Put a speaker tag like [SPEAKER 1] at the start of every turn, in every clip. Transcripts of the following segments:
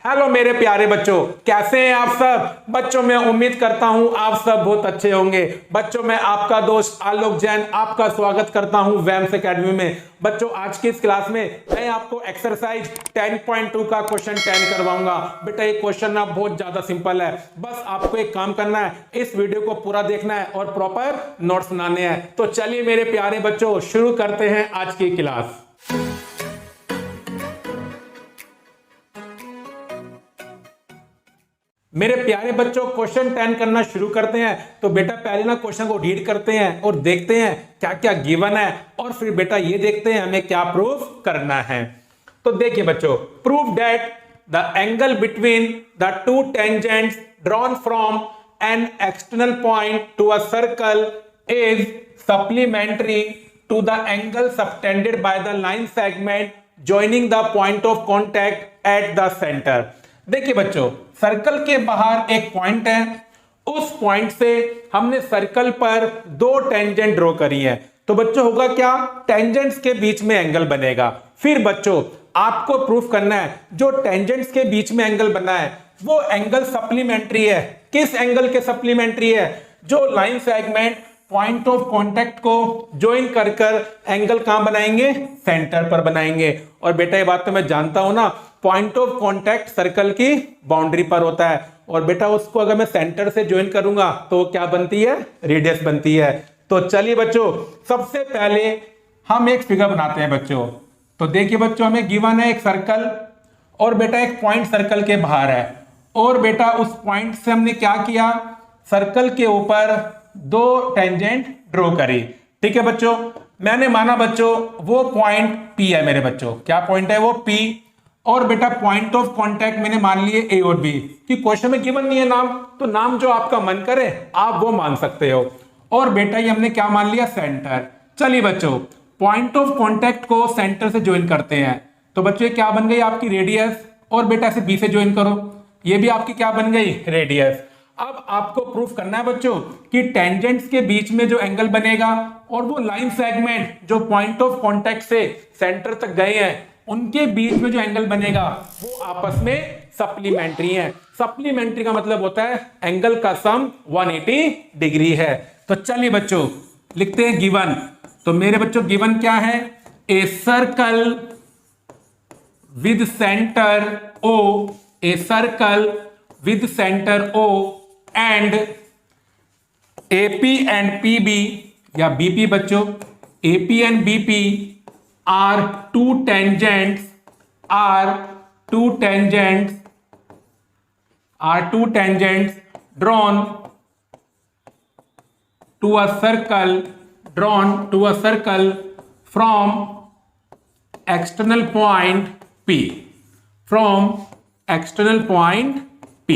[SPEAKER 1] Hello मेरे प्यारे बच्चों, कैसे हैं आप सब बच्चों। मैं उम्मीद करता हूं आप सब बहुत अच्छे होंगे। बच्चों मैं आपका दोस्त आलोक जैन आपका स्वागत करता हूं वैम्स एकेडमी में। बच्चों आज की इस क्लास में मैं आपको एक्सरसाइज 10.2 का क्वेश्चन 10 करवाऊंगा। बेटा ये क्वेश्चन ना बहुत ज्यादा सिंपल है, बस आपको एक काम करना है, इस वीडियो को पूरा देखना है और प्रॉपर नोट्स बनाने हैं। तो चलिए मेरे प्यारे बच्चों शुरू करते हैं आज की क्लास। मेरे प्यारे बच्चों क्वेश्चन 10 करना शुरू करते हैं। तो बेटा पहले ना क्वेश्चन को रीड करते हैं और देखते हैं क्या क्या गिवन है, और फिर बेटा ये देखते हैं हमें क्या प्रूफ करना है। तो देखिए बच्चों, proof that the angle between the two tangents drawn from an external point to a circle is supplementary to the angle subtended by the line segment joining the point of contact at the centre. देखिए बच्चों, circle के बाहर एक point है, उस point से हमने circle पर दो टेंजेंट ड्रॉ करी है। तो बच्चों होगा क्या, टेंजेंट्स के बीच में एंगल बनेगा। फिर बच्चों आपको प्रूफ करना है जो टेंजेंट्स के बीच में एंगल बना है वो एंगल सप्लीमेंट्री है। किस एंगल के सप्लीमेंट्री है? जो line segment point of contact को ज्वाइन कर एंगल कहां बनाएंगे? सेंटर पर बनाएंगे। और बेटा ये बात तो मैं जानता हूं ना, पॉइंट ऑफ कांटेक्ट सर्कल की बाउंड्री पर होता है, और बेटा उसको अगर मैं सेंटर से ज्वाइन करूंगा तो क्या बनती है? रेडियस बनती है। तो चलिए बच्चों सबसे पहले हम एक फिगर बनाते हैं बच्चों। तो देखिए बच्चों, हमें गिवन है एक सर्कल और बेटा एक पॉइंट सर्कल के बाहर है, और बेटा उस पॉइंट से हमने क्या किया, सर्कल के ऊपर दो टेंजेंट ड्रॉ करी। ठीक है बच्चों, मैंने माना बच्चों वो पॉइंट P है मेरे बच्चों। क्या पॉइंट है? वो P। और बेटा पॉइंट ऑफ कांटेक्ट मैंने मान लिए A और B, कि क्वेश्चन में गिवन नहीं है नाम, तो नाम जो आपका मन करे आप वो मान सकते हो। और बेटा ये हमने क्या मान लिया? सेंटर। चलिए बच्चों पॉइंट ऑफ कांटेक्ट को सेंटर से ज्वाइन करते हैं। तो बच्चों क्या बन गई आपकी? रेडियस। और बेटा से B से ज्वाइन करो, ये भी आपकी क्या बन गई? रेडियस। अब आपको प्रूफ करना है बच्चों कि टेंजेंट्स के बीच में जो एंगल बनेगा और वो लाइन सेगमेंट जो पॉइंट ऑफ कांटेक्ट से सेंटर तक गए हैं उनके बीच में जो एंगल बनेगा वो आपस में सप्लीमेंट्री है। सप्लीमेंट्री का मतलब होता है एंगल का सम 180 डिग्री है। तो चलिए बच्चों लिखते हैं गिवन। तो मेरे बच्चों गिवन क्या है? A circle with centre O, a circle with centre O and AP and PB या BP बच्चों, AP and BP are two tangents drawn to a circle from external point P,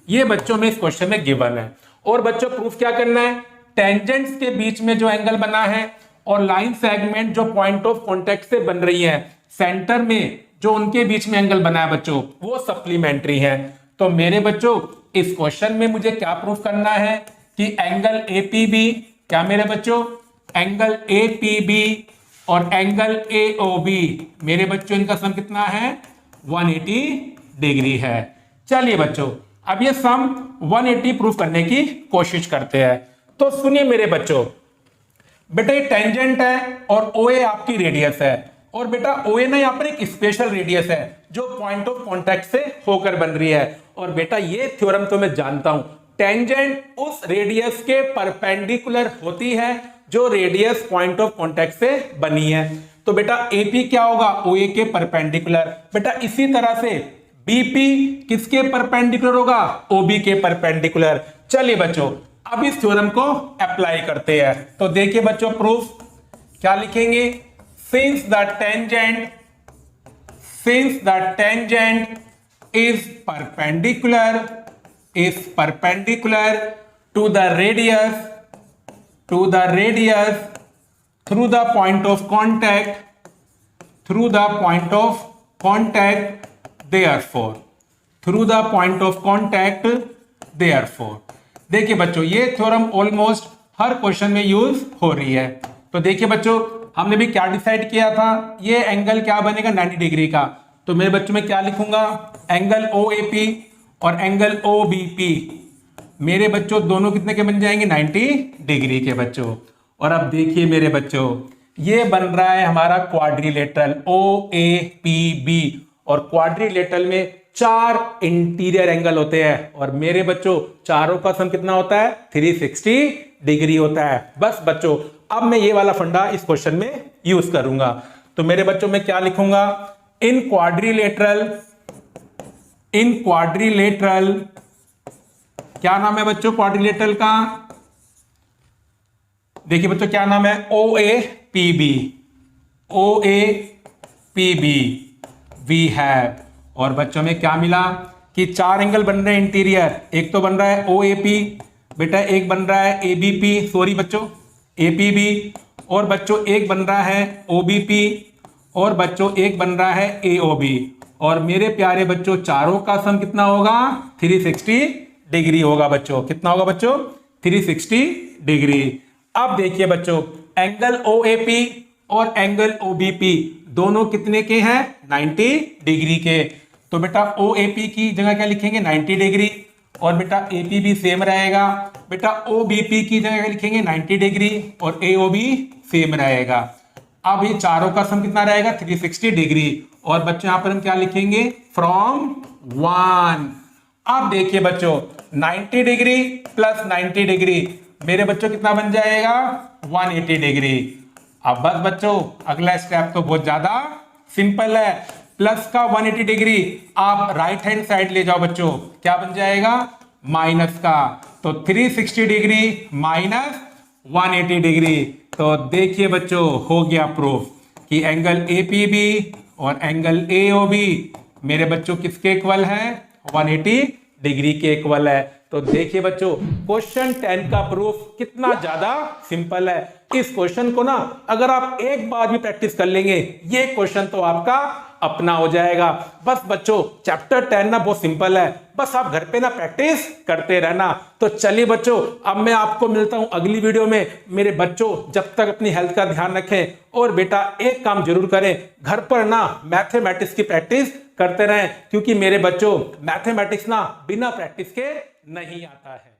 [SPEAKER 1] ये बच्चों में इस क्वेश्चन में given है। और बच्चों प्रूफ क्या करना है? टेंजेंट्स के बीच में जो एंगल बना है और लाइन सेगमेंट जो पॉइंट ऑफ कांटेक्ट से बन रही है, सेंटर में जो उनके बीच में एंगल बना है बच्चों वो सप्लीमेंट्री है। तो मेरे बच्चों इस क्वेश्चन में मुझे क्या प्रूफ करना है कि एंगल APB, क्या मेरे बच्चों? एंगल APB और एंगल AOB मेरे बच्चों इनका सम कितना है? 180 डिग्री है। चलिए बच्चों अब ये सम 180 प्रूफ करने की कोशिश करते हैं। तो सुनिए मेरे बच्चों, बेटा ये टेंजेंट है और OA आपकी रेडियस है, और बेटा OA ना यहाँ पर एक स्पेशल रेडियस है जो पॉइंट ऑफ कांटेक्ट से होकर बन रही है। और बेटा ये थ्योरम तो मैं जानता हूं, टेंजेंट उस रेडियस के परपेंडिकुलर होती है जो रेडियस पॉइंट ऑफ कांटेक्ट से बनी है। तो बेटा AP क्या होगा? OA के परपेंडिकुलर। बेटा इसी तरह से BP किसके परपेंडिकुलर होगा? OB के परपेंडिकुलर। चलिए बच्चों अब इस थ्योरम को अप्लाई करते हैं। तो देखिए बच्चों प्रूफ क्या लिखेंगे? Since the tangent is perpendicular to the radius through the point of contact therefore. देखिए बच्चों ये थ्योरम ऑलमोस्ट हर क्वेश्चन में यूज हो रही है। तो देखिए बच्चों हमने भी क्या डिसाइड किया था, ये एंगल क्या बनेगा? 90 डिग्री का। तो मेरे बच्चों में क्या लिखूंगा, एंगल OAP और एंगल OBP मेरे बच्चों दोनों कितने के बन जाएंगे, 90 डिग्री के बच्चों। और अब देखिए मेरे बच्चों, ये बन रहा है हमारा क्वाड्रिलेटरल OAPB, और क्वाड्रिलेटरल में 4 इंटीरियर एंगल होते हैं, और मेरे बच्चों चारों का सम कितना होता है, 360 डिग्री होता है। बस बच्चों अब मैं ये वाला फंडा इस क्वेश्चन में यूज करूंगा। तो मेरे बच्चों में क्या लिखूंगा, इन क्वाड्रिलेटरल क्या नाम है बच्चों क्वाड्रिलेटरल का, देखिए बच्चों क्या नाम है, OAPB वी हैव। और बच्चों में क्या मिला कि 4 एंगल बन रहे हैं इंटीरियर, एक तो बन रहा है OAP बेटा, एक बन रहा है ABP, सॉरी बच्चों APB, और बच्चों एक बन रहा है OBP, और बच्चों एक बन रहा है AOB। और मेरे प्यारे बच्चों चारों का सम कितना होगा, 360 डिग्री होगा बच्चों। कितना होगा बच्चों, 360 डिग्री। अब देखिए बच्चों एंगल OAP और एंगल OBP दोनों कितने के हैं, 90 डिग्री के। तो बेटा OAP की जगह क्या लिखेंगे, 90 डिग्री, और बेटा APB सेम रहेगा। बेटा OBP की जगह क्या लिखेंगे, 90 डिग्री, और AOB सेम रहेगा। अब ये चारों का सम कितना रहेगा, 360 डिग्री। और बच्चों यहां पर हम क्या लिखेंगे, फ्रॉम 1। अब देखिए बच्चों 90 डिग्री प्लस 90 डिग्री मेरे बच्चों कितना बन जाएगा, 180 डिग्री। अब बस बच्चों अगला स्टेप तो बहुत ज्यादा सिंपल है, प्लस का 180 डिग्री आप राइट हैंड साइड ले जाओ बच्चों, क्या बन जाएगा, माइनस का। तो 360 डिग्री माइनस 180 डिग्री। तो देखिए बच्चों हो गया प्रूफ कि एंगल APB और एंगल AOB मेरे बच्चों किसके इक्वल है, 180 डिग्री के इक्वल है। तो देखिए बच्चों क्वेश्चन 10 का प्रूफ कितना ज्यादा सिंपल है। इस क्वेश्चन को ना अगर आप एक बार भी प्रैक्टिस कर लेंगे, ये क्वेश्चन तो आपका अपना हो जाएगा। बस बच्चों चैप्टर 10 ना बहुत सिंपल है, बस आप घर पे ना प्रैक्टिस करते रहना। तो चलिए बच्चों अब मैं आपको मिलता हूं अगली वीडियो में। मेरे बच्चों जब तक अपनी हेल्थ का ध्यान रखें, और बेटा एक काम जरूर करें, घर पर ना मैथमेटिक्स की प्रैक्टिस करते रहें, क्योंकि मेरे बच्चों मैथमेटिक्स ना बिना प्रैक्टिस के नहीं आता है।